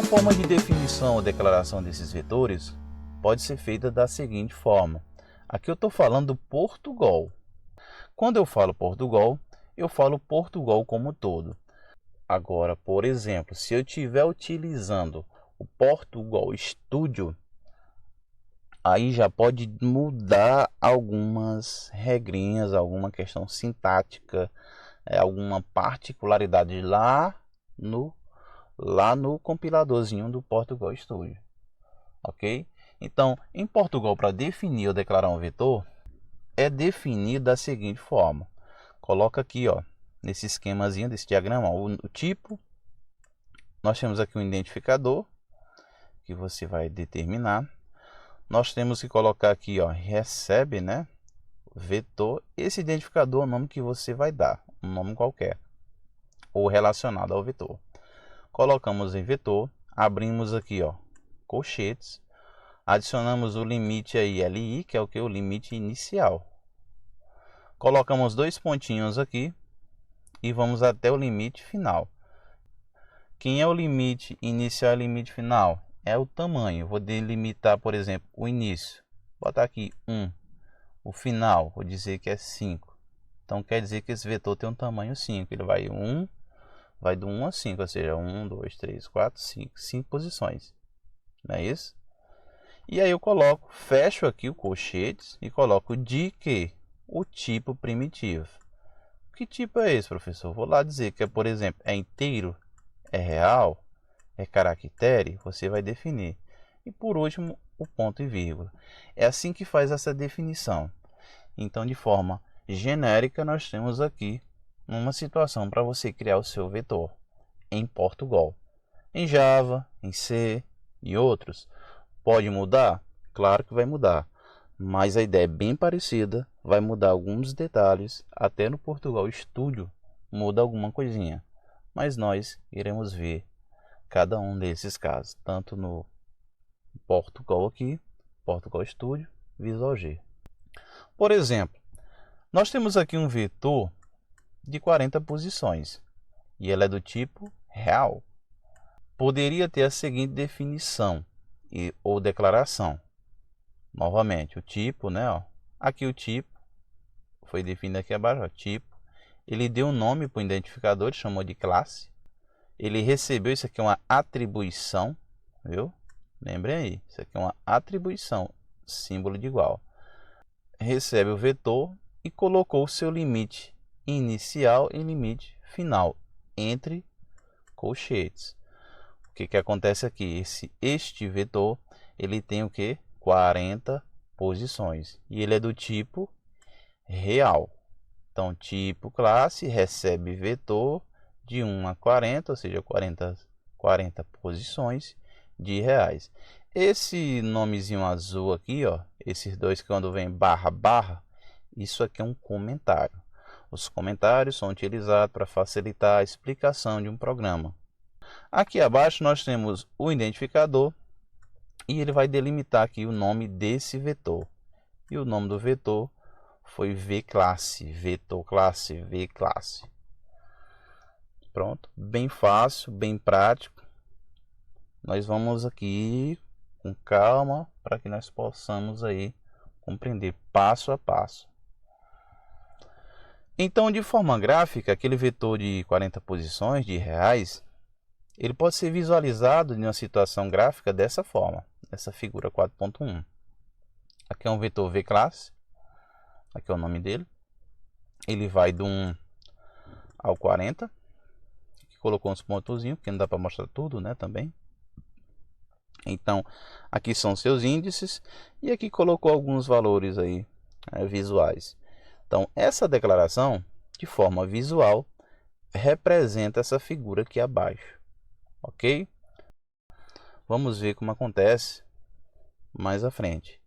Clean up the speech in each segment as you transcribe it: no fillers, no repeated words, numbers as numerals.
Uma forma de definição ou declaração desses vetores pode ser feita da seguinte forma. Aqui eu estou falando Portugal. Quando eu falo Portugal, eu falo Portugal como um todo. Agora, por exemplo, se eu estiver utilizando o Portugal Studio, aí já pode mudar algumas regrinhas, alguma questão sintática, alguma particularidade lá no compiladorzinho do Portugal Studio, ok? Então, em Portugal, para definir ou declarar um vetor, é definido da seguinte forma. Coloca aqui, ó, nesse esquemazinho desse diagrama, ó, o tipo. Nós temos aqui um identificador que você vai determinar. Nós temos que colocar aqui, ó, recebe, né, vetor. Esse identificador é o nome que você vai dar, um nome qualquer, ou relacionado ao vetor. Colocamos em vetor, abrimos aqui, ó, colchetes, adicionamos o limite aí LI, que é o que? O limite inicial. Colocamos dois pontinhos aqui e vamos até o limite final. Quem é o limite inicial e limite final? É o tamanho. Vou delimitar, por exemplo, o início. Vou botar aqui 1. O final, vou dizer que é 5. Então quer dizer que esse vetor tem um tamanho 5. Ele vai do 1 a 5, ou seja, 1, 2, 3, 4, 5. 5 posições. Não é isso? E aí eu fecho aqui o colchetes e coloco de que? O tipo primitivo. Que tipo é esse, professor? Vou lá dizer que, por exemplo, é inteiro, é real, é caractere, você vai definir. E por último, o ponto e vírgula. É assim que faz essa definição. Então, de forma genérica, nós temos aqui uma situação para você criar o seu vetor em Portugal. Em Java, em C e outros, pode mudar? Claro que vai mudar. Mas a ideia é bem parecida, vai mudar alguns detalhes, até no Portugal Studio muda alguma coisinha. Mas nós iremos ver cada um desses casos, tanto no Portugal aqui, Portugal Studio, Visual G. Por exemplo, nós temos aqui um vetor de 40 posições e ela é do tipo real. Poderia ter a seguinte definição ou declaração. Novamente, o tipo, né? Ó, aqui o tipo foi definido aqui abaixo, ó, tipo. Ele deu um nome para o identificador, ele chamou de classe. Ele recebeu, isso aqui é uma atribuição, viu? Lembrem aí, isso aqui é uma atribuição, símbolo de igual. Recebe o vetor e colocou o seu limite inicial e limite final entre colchetes. O que acontece aqui? Este vetor, ele tem o que? 40 posições e ele é do tipo real. Então, tipo classe recebe vetor de 1 a 40, ou seja, 40 posições de reais. Esse nomezinho azul aqui, ó, esses dois que quando vem barra, barra, isso aqui é um comentário. Os comentários são utilizados para facilitar a explicação de um programa. Aqui abaixo nós temos o identificador e ele vai delimitar aqui o nome desse vetor. E o nome do vetor foi VClasse, vetor classe, VClasse. Pronto, bem fácil, bem prático. Nós vamos aqui com calma para que nós possamos aí compreender passo a passo. Então, de forma gráfica, aquele vetor de 40 posições de reais, ele pode ser visualizado em uma situação gráfica dessa forma, essa figura 4.1. Aqui é um vetor VClasse, aqui é o nome dele. Ele vai do 1 ao 40. Aqui colocou uns pontozinhos, porque não dá para mostrar tudo, né, também. Então, aqui são seus índices e aqui colocou alguns valores aí, visuais. Então, essa declaração, de forma visual, representa essa figura aqui abaixo, ok? Vamos ver como acontece mais à frente.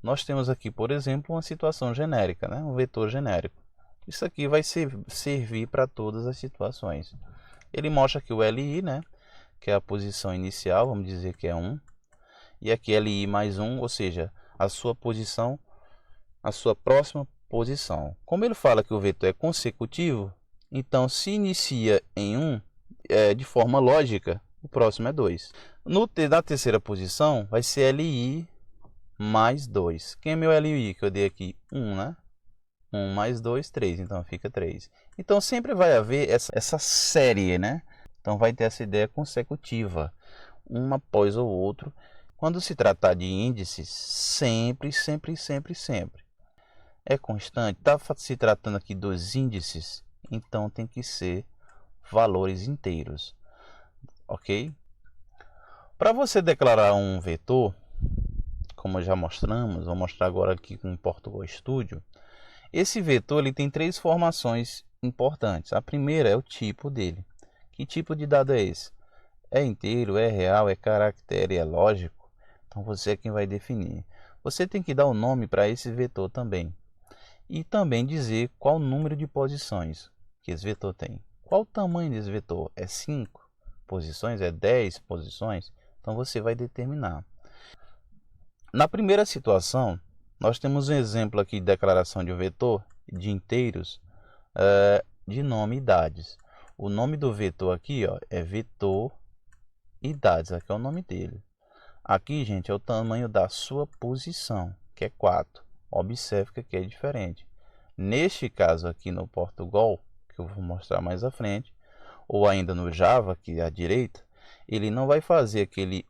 Nós temos aqui, por exemplo, uma situação genérica, né? Um vetor genérico. Isso aqui vai servir para todas as situações. Ele mostra aqui o LI, né? Que é a posição inicial, vamos dizer que é 1. E aqui LI mais 1, ou seja, a sua posição, a sua próxima posição. Como ele fala que o vetor é consecutivo, então se inicia em 1, de forma lógica, o próximo é 2. Na terceira posição vai ser LI mais 2. Quem é meu LI que eu dei aqui? 1, né? 1 mais 2, 3. Então fica 3. Então sempre vai haver essa série, né? Então vai ter essa ideia consecutiva, um após o outro. Quando se tratar de índices, sempre, sempre, sempre, sempre é constante. Está se tratando aqui dos índices, então tem que ser valores inteiros, ok? Para você declarar um vetor, como já mostramos, vou mostrar agora aqui com o Portugal Studio. Esse vetor ele tem 3 formações importantes. A primeira é o tipo dele. Que tipo de dado é esse? É inteiro, é real, é caractere, é lógico? Então você é quem vai definir. Você tem que dar o nome para esse vetor também. E também dizer qual número de posições que esse vetor tem. Qual o tamanho desse vetor? É 5 posições? É 10 posições? Então você vai determinar. Na primeira situação, nós temos um exemplo aqui de declaração de um vetor de inteiros de nome e idades. O nome do vetor aqui é vetor idades, aqui é o nome dele. Aqui, gente, é o tamanho da sua posição, que é 4. Observe que aqui é diferente. Neste caso aqui no Portugal, que eu vou mostrar mais à frente, ou ainda no Java, aqui à direita, ele não vai fazer aquele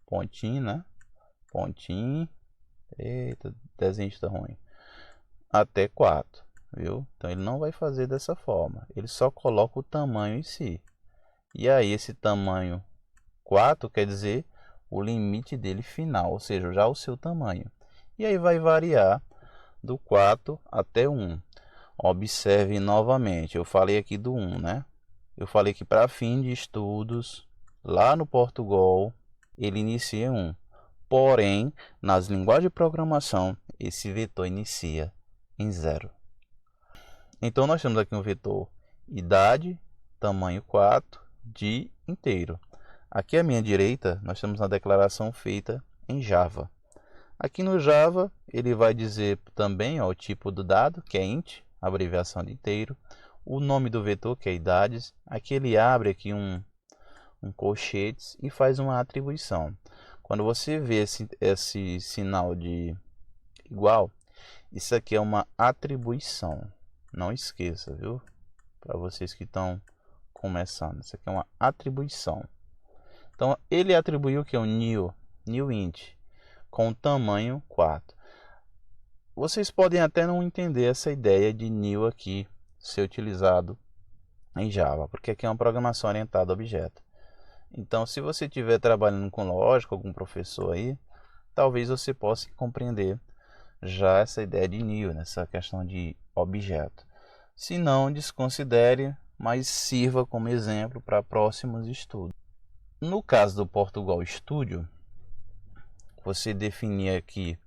pontinho, né? Pontinho, eita, desenho está ruim, até 4, viu? Então ele não vai fazer dessa forma, ele só coloca o tamanho em si. E aí esse tamanho 4 quer dizer o limite dele final, ou seja, já o seu tamanho. E aí vai variar do 4 até 1. Observe novamente, eu falei aqui do 1, né? Eu falei que para fim de estudos, lá no Portugal, ele inicia em 1. Porém, nas linguagens de programação, esse vetor inicia em 0. Então, nós temos aqui um vetor idade, tamanho 4, de inteiro. Aqui à minha direita, nós temos uma declaração feita em Java. Aqui no Java, ele vai dizer também o tipo do dado, que é int, abreviação de inteiro, o nome do vetor, que é idades. Aqui ele abre aqui um colchetes e faz uma atribuição. Quando você vê esse sinal de igual, isso aqui é uma atribuição. Não esqueça, viu? Para vocês que estão começando, isso aqui é uma atribuição. Então, ele atribuiu que é o new int, com tamanho 4. Vocês podem até não entender essa ideia de new aqui ser utilizado em Java, porque aqui é uma programação orientada a objeto. Então, se você estiver trabalhando com lógica, algum professor aí, talvez você possa compreender já essa ideia de new, nessa questão de objeto. Se não, desconsidere, mas sirva como exemplo para próximos estudos. No caso do Portugal Studio, você definir aqui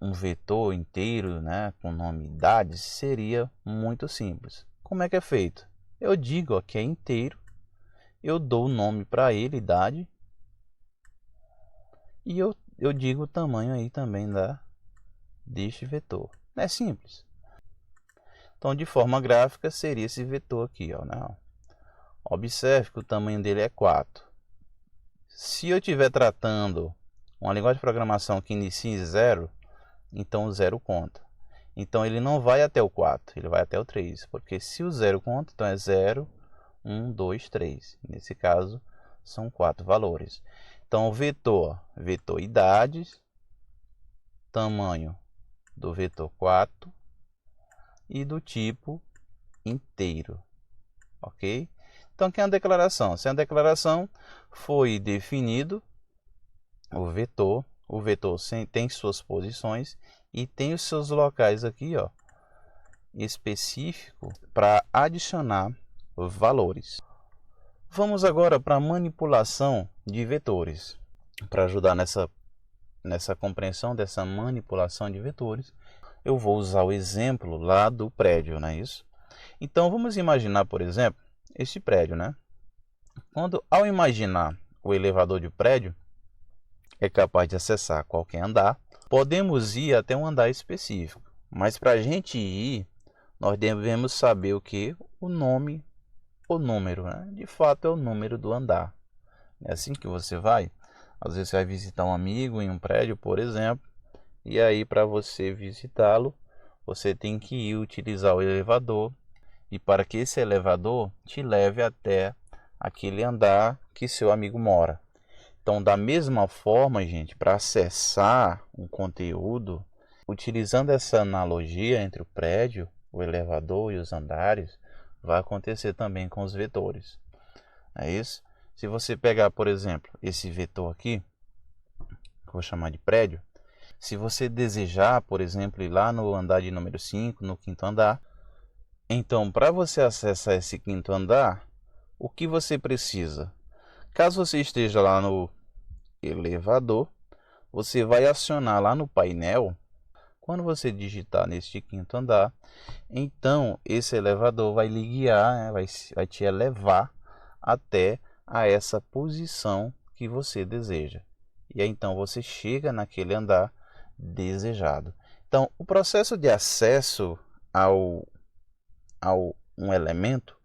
um vetor inteiro, né, com nome idades, seria muito simples. Como é que é feito? Eu digo que é inteiro, eu dou o nome para ele, idade, e eu digo o tamanho aí também deste vetor. É simples. Então, de forma gráfica, seria esse vetor aqui, né? Observe que o tamanho dele é 4. Se eu estiver tratando uma linguagem de programação que inicia em 0, então o 0 conta. Então ele não vai até o 4, ele vai até o 3, porque se o 0 conta, então é 0, 1, 2, 3. Nesse caso, são 4 valores. Então o vetor idades, tamanho do vetor 4 e do tipo inteiro, ok? Então aqui é uma declaração. Se a declaração foi definido o vetor tem suas posições e tem os seus locais aqui, específico para adicionar valores. Vamos agora para a manipulação de vetores. Para ajudar nessa compreensão dessa manipulação de vetores, eu vou usar o exemplo lá do prédio, não é isso? Então vamos imaginar, por exemplo, este prédio, né? Ao imaginar o elevador de prédio, é capaz de acessar qualquer andar. Podemos ir até um andar específico, mas para a gente ir, nós devemos saber o que? O nome o número, né? De fato é o número do andar. É assim que você vai. Às vezes você vai visitar um amigo em um prédio, por exemplo, e aí para você visitá-lo, você tem que ir utilizar o elevador, e para que esse elevador te leve até aquele andar que seu amigo mora. Então, da mesma forma, gente, para acessar um conteúdo, utilizando essa analogia entre o prédio, o elevador e os andares, vai acontecer também com os vetores. É isso? Se você pegar, por exemplo, esse vetor aqui, que eu vou chamar de prédio, se você desejar, por exemplo, ir lá no andar de número 5, no quinto andar, então, para você acessar esse quinto andar, o que você precisa? Caso você esteja lá no elevador, você vai acionar lá no painel. Quando você digitar neste quinto andar, então esse elevador vai lhe guiar, né? vai te elevar até a essa posição que você deseja. E aí então você chega naquele andar desejado. Então, o processo de acesso ao um elemento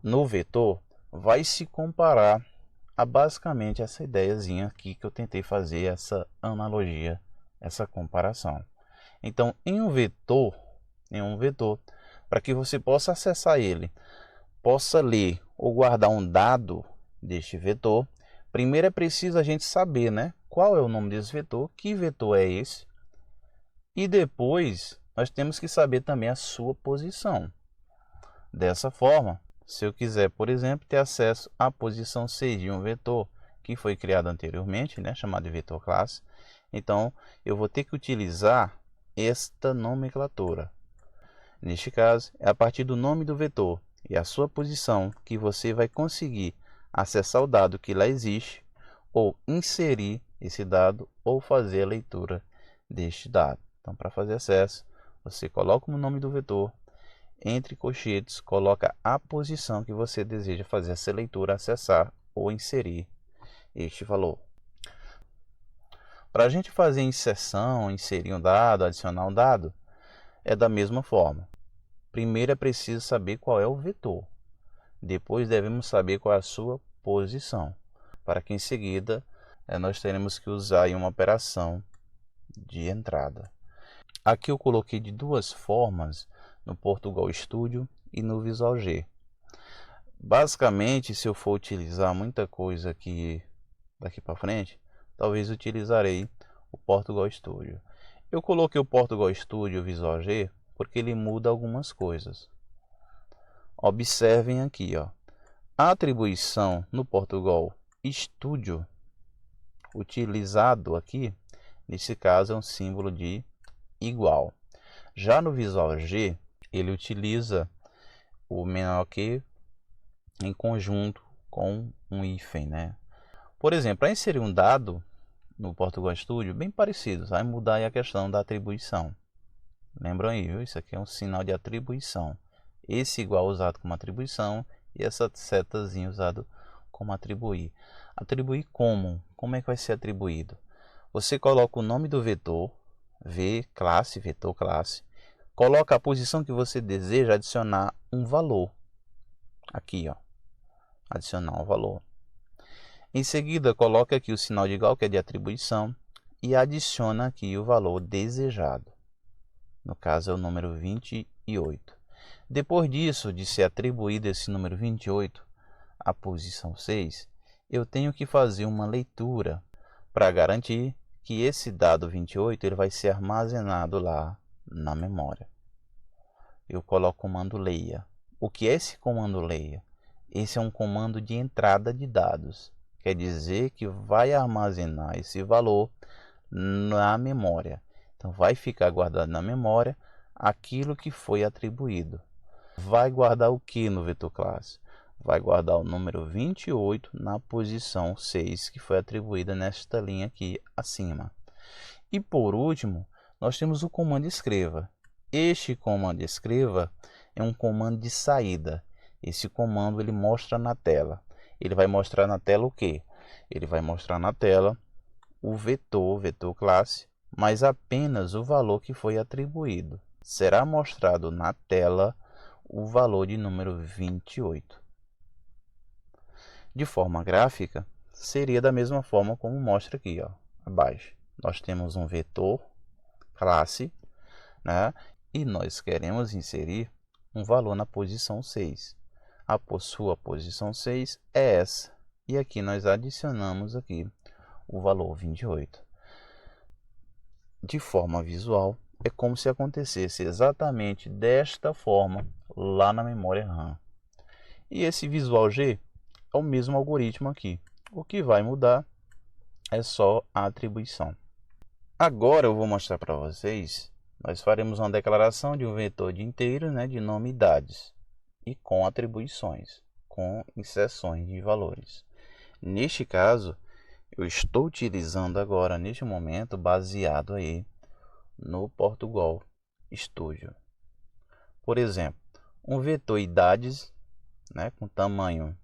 no vetor vai se comparar a basicamente essa ideiazinha aqui que eu tentei fazer, essa analogia, essa comparação. Então, em um vetor, para que você possa acessar ele, possa ler ou guardar um dado deste vetor, primeiro é preciso a gente saber, né, qual é o nome desse vetor, que vetor é esse, e depois nós temos que saber também a sua posição. Dessa forma, se eu quiser, por exemplo, ter acesso à posição 6 de um vetor que foi criado anteriormente, né, chamado de vetor classe, então eu vou ter que utilizar esta nomenclatura. Neste caso, é a partir do nome do vetor e a sua posição que você vai conseguir acessar o dado que lá existe, ou inserir esse dado, ou fazer a leitura deste dado. Então, para fazer acesso, você coloca o nome do vetor, entre colchetes, coloca a posição que você deseja fazer essa leitura, acessar ou inserir este valor. Para a gente fazer inserção, inserir um dado, adicionar um dado, é da mesma forma. Primeiro é preciso saber qual é o vetor. Depois devemos saber qual é a sua posição, para que em seguida nós teremos que usar uma operação de entrada. Aqui eu coloquei de duas formas, no Portugal Studio e no Visual G. Basicamente, se eu for utilizar muita coisa aqui daqui para frente, talvez utilizarei o Portugal Studio. Eu coloquei o Portugal Studio e o Visual G porque ele muda algumas coisas. Observem aqui, ó, a atribuição no Portugal Studio utilizado aqui, nesse caso é um símbolo de igual. Já no Visual G, ele utiliza o menor que em conjunto com um hífen, né? Por exemplo, para inserir um dado no Portugal Studio, bem parecido, vai mudar aí a questão da atribuição. Lembram aí, viu? Isso aqui é um sinal de atribuição. Esse igual usado como atribuição e essa setazinha usado como atribuir. Atribuir como? Como é que vai ser atribuído? Você coloca o nome do vetor, classe, vetor classe, coloca a posição que você deseja adicionar um valor. Aqui, ó, adicionar um valor. Em seguida, coloca aqui o sinal de igual, que é de atribuição, e adiciona aqui o valor desejado. No caso, é o número 28. Depois disso, de ser atribuído esse número 28 à posição 6, eu tenho que fazer uma leitura para garantir que esse dado 28 ele vai ser armazenado lá na memória. Eu coloco o comando leia. O que é esse comando leia? Esse é um comando de entrada de dados. Quer dizer que vai armazenar esse valor na memória. Então, vai ficar guardado na memória aquilo que foi atribuído. Vai guardar o que no vetor classe? Vai guardar o número 28 na posição 6, que foi atribuída nesta linha aqui acima. E por último, nós temos o comando escreva. Este comando escreva é um comando de saída. Esse comando ele mostra na tela. Ele vai mostrar na tela o quê? Ele vai mostrar na tela o vetor classe, mas apenas o valor que foi atribuído. Será mostrado na tela o valor de número 28. De forma gráfica, seria da mesma forma como mostra aqui, ó, abaixo. Nós temos um vetor classe, né? E nós queremos inserir um valor na posição 6. A sua posição 6 é essa. E aqui nós adicionamos aqui o valor 28. De forma visual, é como se acontecesse exatamente desta forma lá na memória RAM. E esse Visual G é o mesmo algoritmo aqui. O que vai mudar é só a atribuição. Agora eu vou mostrar para vocês, nós faremos uma declaração de um vetor de inteiro, né, de nome e idades, e com atribuições, com inserções de valores. Neste caso, eu estou utilizando agora, neste momento, baseado aí no Portugal Studio. Por exemplo, um vetor idades, né, com tamanho,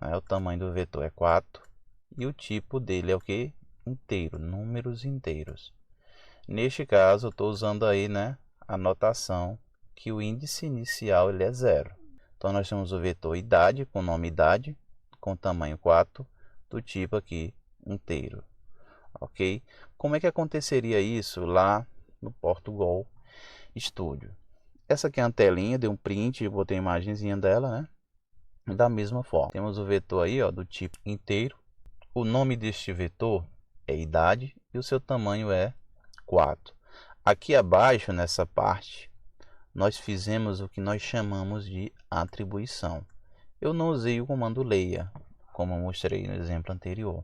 o tamanho do vetor é 4, e o tipo dele é o que? Inteiro, números inteiros. Neste caso, eu estou usando aí, né, a notação que o índice inicial ele é 0. Então, nós temos o vetor idade, com nome idade, com tamanho 4, do tipo aqui, inteiro. Ok? Como é que aconteceria isso lá no Portugal Studio? Essa aqui é a telinha, dei um print e botei a imagenzinha dela, né? Da mesma forma, temos o vetor aí, ó, do tipo inteiro. O nome deste vetor é idade e o seu tamanho é 4. Aqui abaixo, nessa parte, nós fizemos o que nós chamamos de atribuição. Eu não usei o comando leia, como eu mostrei no exemplo anterior.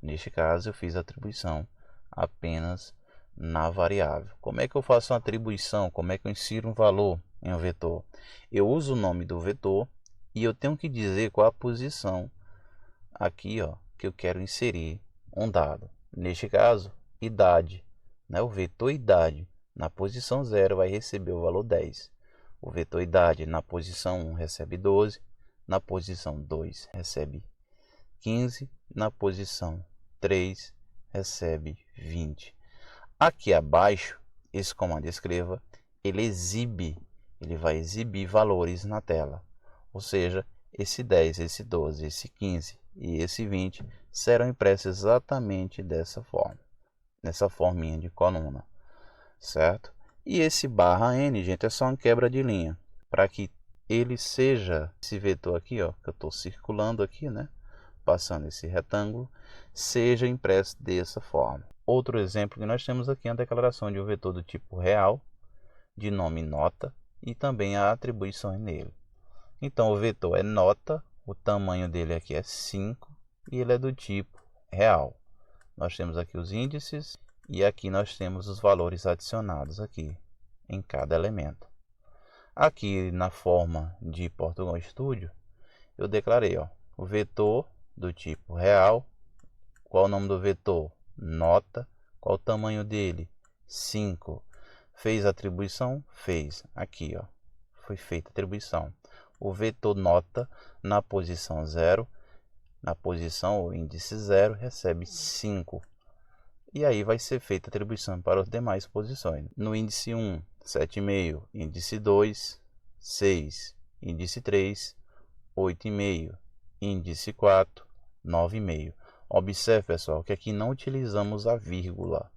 Neste caso, eu fiz a atribuição apenas na variável. Como é que eu faço uma atribuição? Como é que eu insiro um valor em um vetor? Eu uso o nome do vetor e eu tenho que dizer qual a posição aqui, ó, que eu quero inserir um dado. Neste caso, idade, né? O vetor idade na posição 0 vai receber o valor 10. O vetor idade na posição 1 recebe 12, na posição 2 recebe 15, na posição 3 recebe 20. Aqui abaixo, esse comando escreva, ele vai exibir valores na tela. Ou seja, esse 10, esse 12, esse 15 e esse 20 serão impressos exatamente dessa forma, nessa forminha de coluna, certo? E esse barra N, gente, é só uma quebra de linha, para que ele seja, esse vetor aqui, ó, que eu estou circulando aqui, né? Passando esse retângulo, seja impresso dessa forma. Outro exemplo que nós temos aqui é a declaração de um vetor do tipo real, de nome nota, e também a atribuição nele. Então, o vetor é nota, o tamanho dele aqui é 5 e ele é do tipo real. Nós temos aqui os índices e aqui nós temos os valores adicionados aqui em cada elemento. Aqui na forma de Portugal Studio, eu declarei, ó, o vetor do tipo real. Qual o nome do vetor? Nota. Qual o tamanho dele? 5. Fez a atribuição? Fez. Aqui, ó, foi feita a atribuição. O vetor nota na posição 0, na posição o índice 0, recebe 5. E aí vai ser feita a atribuição para as demais posições. No índice 1, 7,5. Índice 2, 6. Índice 3, 8,5. Índice 4, 9,5. Observe, pessoal, que aqui não utilizamos a vírgula.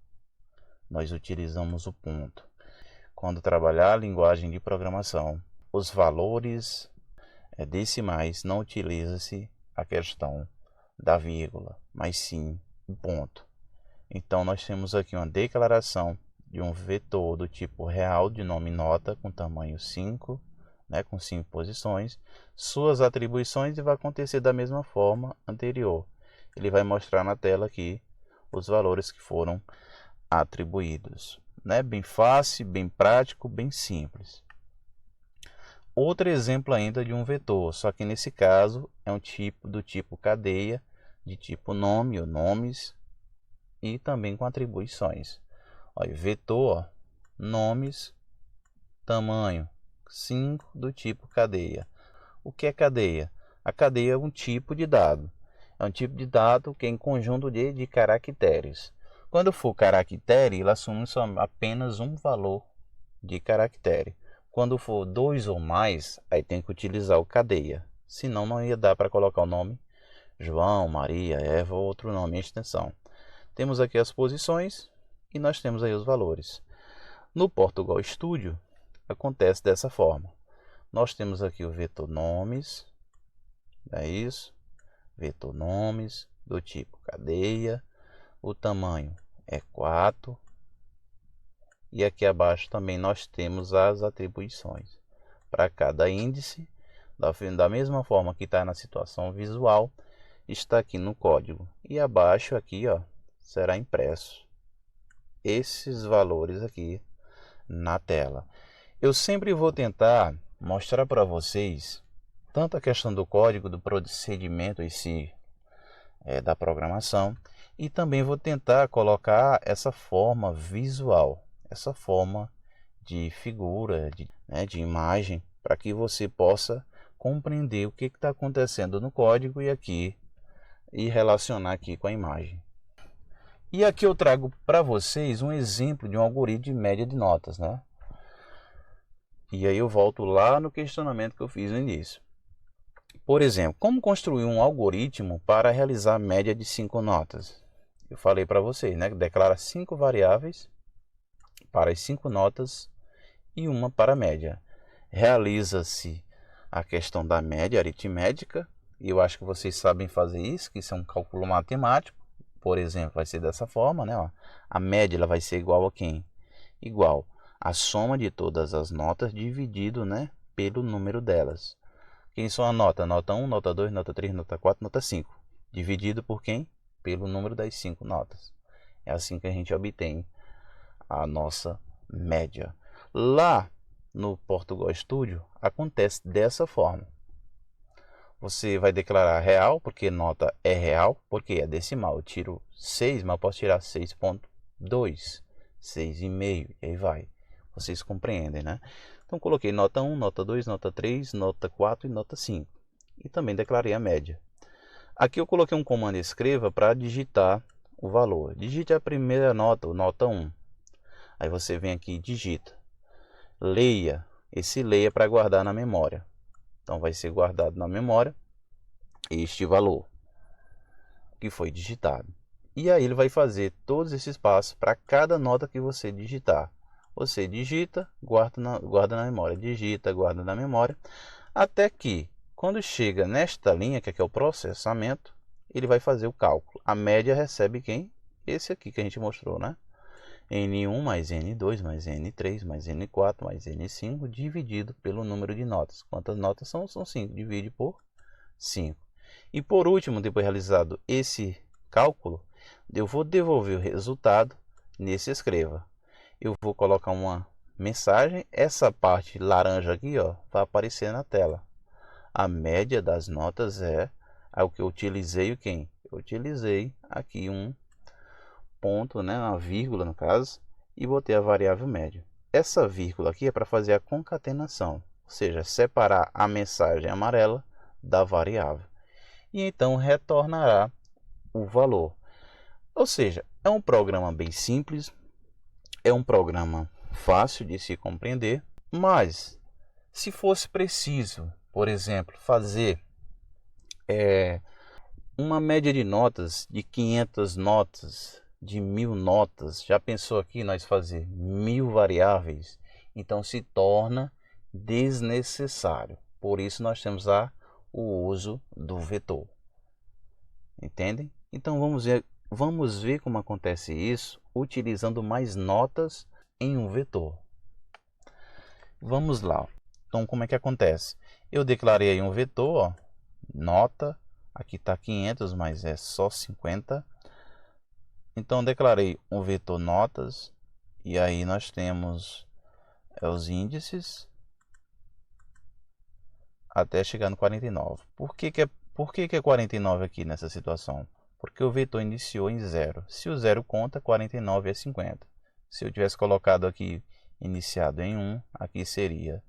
Nós utilizamos o ponto. Quando trabalhar a linguagem de programação, os valores decimais não utiliza-se a questão da vírgula, mas sim o ponto. Então, nós temos aqui uma declaração de um vetor do tipo real de nome nota com tamanho 5, né, com 5 posições. Suas atribuições vai acontecer da mesma forma anterior. Ele vai mostrar na tela aqui os valores que foram atribuídos. Né? Bem fácil, bem prático, bem simples. Outro exemplo ainda de um vetor, só que nesse caso é um tipo do tipo cadeia, de tipo nome ou nomes, e também com atribuições. Olha, vetor, nomes, tamanho 5 do tipo cadeia. O que é cadeia? A cadeia é um tipo de dado. É um tipo de dado que é em conjunto de caracteres. Quando for caractere, ele assume apenas um valor de caractere. Quando for 2 ou mais, aí tem que utilizar o cadeia, senão não ia dar para colocar o nome João, Maria, Eva ou outro nome em extensão. Temos aqui as posições e nós temos aí os valores. No Portugal Studio acontece dessa forma. Nós temos aqui o vetor nomes, é isso? Vetor nomes do tipo cadeia, o tamanho é 4 e aqui abaixo também nós temos as atribuições. Para cada índice, da mesma forma que está na situação visual, está aqui no código. E abaixo aqui, ó, será impresso esses valores aqui na tela. Eu sempre vou tentar mostrar para vocês tanto a questão do código, do procedimento em si, da programação, e também vou tentar colocar essa forma visual, essa forma de figura, de imagem, para que você possa compreender o que está acontecendo no código e relacionar aqui com a imagem. E aqui eu trago para vocês um exemplo de um algoritmo de média de notas, né? E aí eu volto lá no questionamento que eu fiz no início. Por exemplo, como construir um algoritmo para realizar a média de 5 notas? Eu falei para vocês, né? Declara 5 variáveis para as 5 notas e uma para a média. Realiza-se a questão da média aritmética, e eu acho que vocês sabem fazer isso, que isso é um cálculo matemático. Por exemplo, vai ser dessa forma, né? Ó, a média ela vai ser igual a quem? Igual a soma de todas as notas dividido, né, pelo número delas. Quem são a nota? Nota 1, nota 2, nota 3, nota 4, nota 5. Dividido por quem? Pelo número das 5 notas. É assim que a gente obtém a nossa média. Lá no Portugal Studio acontece dessa forma. Você vai declarar real, porque nota é real, porque é decimal. Eu tiro 6, mas posso tirar 6,2, 6,5, e aí vai. Vocês compreendem, né? Então coloquei nota 1, nota 2, nota 3, nota 4 e nota 5. E também declarei a média. Aqui eu coloquei um comando escreva para digitar o valor. Digite a primeira nota, o nota 1. Aí você vem aqui e digita. Leia. Esse leia para guardar na memória. Então vai ser guardado na memória este valor que foi digitado. E aí ele vai fazer todos esses passos para cada nota que você digitar. Você digita, guarda na memória, digita, guarda na memória, até que quando chega nesta linha, que aqui é o processamento, ele vai fazer o cálculo. A média recebe quem? Esse aqui que a gente mostrou, né? N1 mais N2 mais N3 mais N4 mais N5 dividido pelo número de notas. Quantas notas são? São 5. Divide por 5. E por último, depois realizado esse cálculo, eu vou devolver o resultado nesse escreva. Eu vou colocar uma mensagem. Essa parte laranja aqui, ó, vai aparecer na tela. A média das notas é o que eu utilizei. Quem? Eu utilizei aqui um ponto, né, uma vírgula no caso, e botei a variável média. Essa vírgula aqui é para fazer a concatenação, ou seja, separar a mensagem amarela da variável. E então retornará o valor. Ou seja, é um programa bem simples, é um programa fácil de se compreender, mas se fosse preciso, por exemplo, fazer uma média de notas de 500 notas, de 1000 notas, já pensou aqui nós fazer 1000 variáveis? Então se torna desnecessário. Por isso nós temos o uso do vetor. Entendem? Então vamos ver como acontece isso utilizando mais notas em um vetor. Vamos lá. Então como é que acontece? Eu declarei aí um vetor, ó, nota, aqui está 500, mas é só 50. Então declarei um vetor notas e aí nós temos os índices até chegar no 49. Por que é 49 aqui nessa situação? Porque o vetor iniciou em 0. Se o 0 conta, 49 é 50. Se eu tivesse colocado aqui iniciado em 1, aqui seria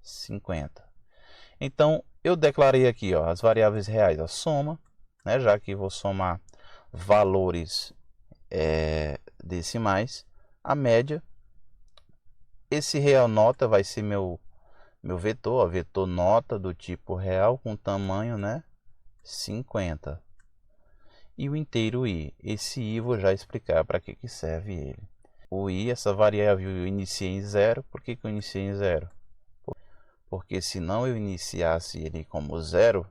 50. Então eu declarei aqui, ó, as variáveis reais, a soma, né, já que vou somar valores decimais, a média. Esse real nota vai ser meu meu vetor, ó, vetor nota do tipo real com tamanho, né, 50. E o inteiro i. Esse i vou já explicar para que serve ele. O i, essa variável eu iniciei em 0. Por que eu iniciei em 0? Porque se não eu iniciasse ele como 0,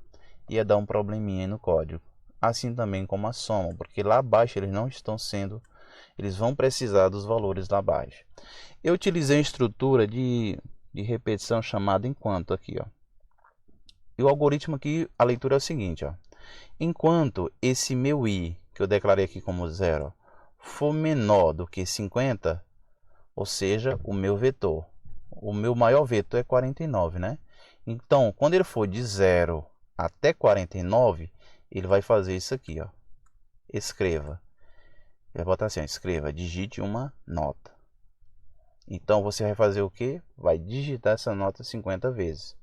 ia dar um probleminha no código. Assim também como a soma, porque lá abaixo eles não estão sendo, eles vão precisar dos valores lá abaixo. Eu utilizei uma estrutura de repetição chamada enquanto aqui, ó. E o algoritmo aqui, a leitura é o seguinte, ó. Enquanto esse meu i, que eu declarei aqui como 0, for menor do que 50, ou seja, o meu vetor, o meu maior vetor é 49, né? Então, quando ele for de 0 até 49, ele vai fazer isso aqui, ó. Escreva. Ele vai botar assim, ó, escreva, digite uma nota. Então, você vai fazer o quê? Vai digitar essa nota 50 vezes.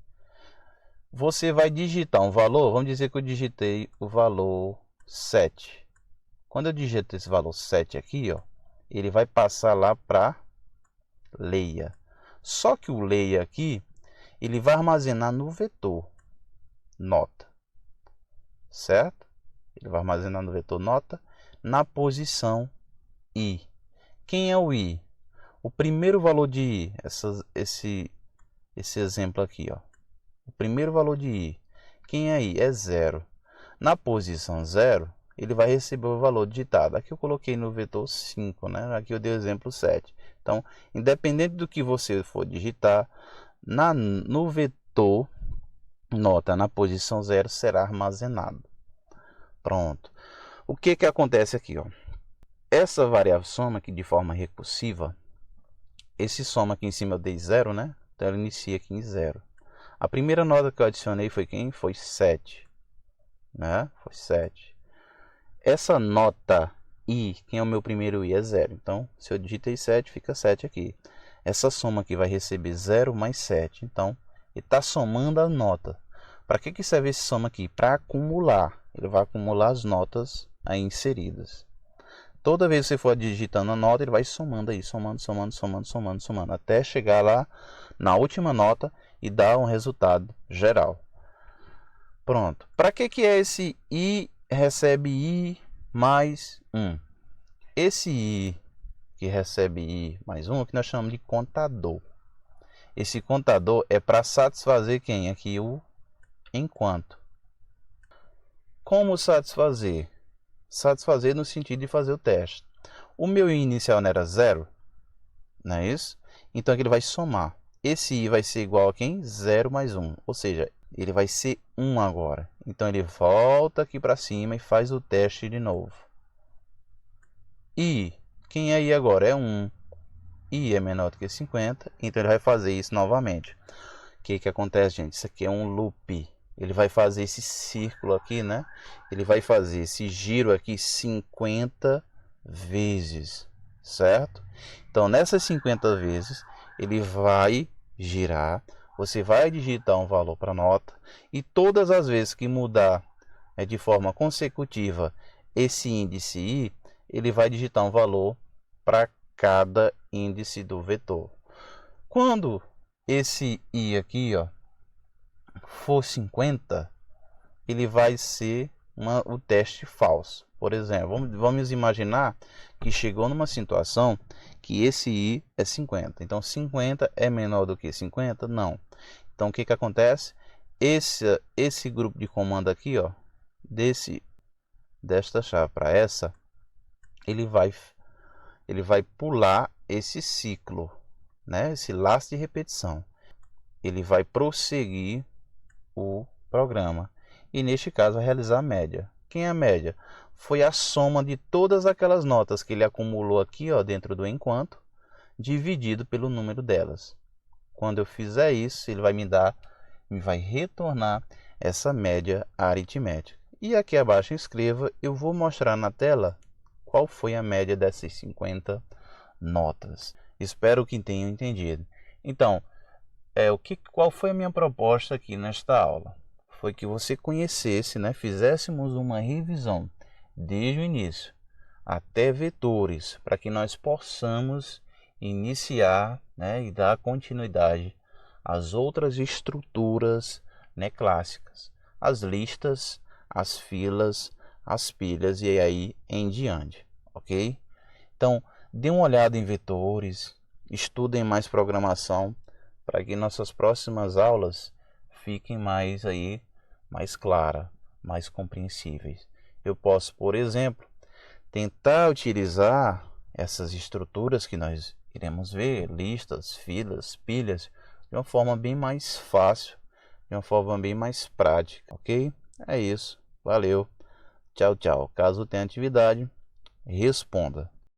Você vai digitar um valor, vamos dizer que eu digitei o valor 7. Quando eu digito esse valor 7 aqui, ó, ele vai passar lá para leia. Só que o leia aqui, ele vai armazenar no vetor nota, certo? Ele vai armazenar no vetor nota na posição i. Quem é o i? O primeiro valor de i, esse exemplo aqui, ó. O primeiro valor de i. Quem é i? É 0. Na posição 0, ele vai receber o valor digitado. Aqui eu coloquei no vetor 5, né? Aqui eu dei o exemplo 7. Então, independente do que você for digitar, no vetor nota na posição 0 será armazenado. Pronto. O que acontece aqui, ó? Essa variável soma aqui de forma recursiva, esse soma aqui em cima eu dei 0, né? Então ela inicia aqui em 0. A primeira nota que eu adicionei foi quem? Foi 7. Né? Foi 7. Essa nota i, quem é o meu primeiro i? É 0. Então, se eu digitei 7, fica 7 aqui. Essa soma aqui vai receber 0 mais 7. Então, ele está somando a nota. Para que serve esse soma aqui? Para acumular. Ele vai acumular as notas aí inseridas. Toda vez que você for digitando a nota, ele vai somando aí, somando, até chegar lá na última nota e dar um resultado geral. Pronto. Para que é esse i recebe i mais 1? Esse i que recebe i mais 1 é o que nós chamamos de contador. Esse contador é para satisfazer quem? Aqui o enquanto. Como satisfazer? Satisfazer no sentido de fazer o teste. O meu i inicial não era 0, não é isso? Então aqui ele vai somar. Esse i vai ser igual a quem? 0 mais 1, ou seja, ele vai ser 1 agora. Então ele volta aqui para cima e faz o teste de novo. I, quem é i agora? É 1. I é menor do que 50, então ele vai fazer isso novamente. O que acontece, gente? Isso aqui é um loop. Ele vai fazer esse círculo aqui, né? Ele vai fazer esse giro aqui 50 vezes, certo? Então, nessas 50 vezes, ele vai girar. Você vai digitar um valor para a nota. E todas as vezes que mudar de forma consecutiva esse índice i, ele vai digitar um valor para cada índice do vetor. Quando esse i aqui, ó, for 50, ele vai ser o teste falso. Por exemplo, vamos imaginar que chegou numa situação que esse i é 50. Então, 50 é menor do que 50? Não. Então, o que acontece? Esse grupo de comando aqui, ó, desta chave para essa, ele vai pular esse ciclo, né? Esse laço de repetição. Ele vai prosseguir o programa e neste caso vai realizar a média. Quem é a média? Foi a soma de todas aquelas notas que ele acumulou aqui, ó, dentro do enquanto, dividido pelo número delas. Quando eu fizer isso, ele vai me vai retornar essa média aritmética. E aqui abaixo escreva, eu vou mostrar na tela qual foi a média dessas 50 notas. Espero que tenham entendido. Então, qual foi a minha proposta aqui nesta aula? Foi que você conhecesse, né, fizéssemos uma revisão desde o início até vetores, para que nós possamos iniciar, né, e dar continuidade as outras estruturas, né, clássicas, as listas, as filas, as pilhas e aí em diante, ok? Então, dê uma olhada em vetores, estudem mais programação para que nossas próximas aulas fiquem mais claras, mais compreensíveis. Eu posso, por exemplo, tentar utilizar essas estruturas que nós iremos ver, listas, filas, pilhas, de uma forma bem mais fácil, de uma forma bem mais prática, ok? É isso, valeu, tchau, tchau. Caso tenha atividade, responda.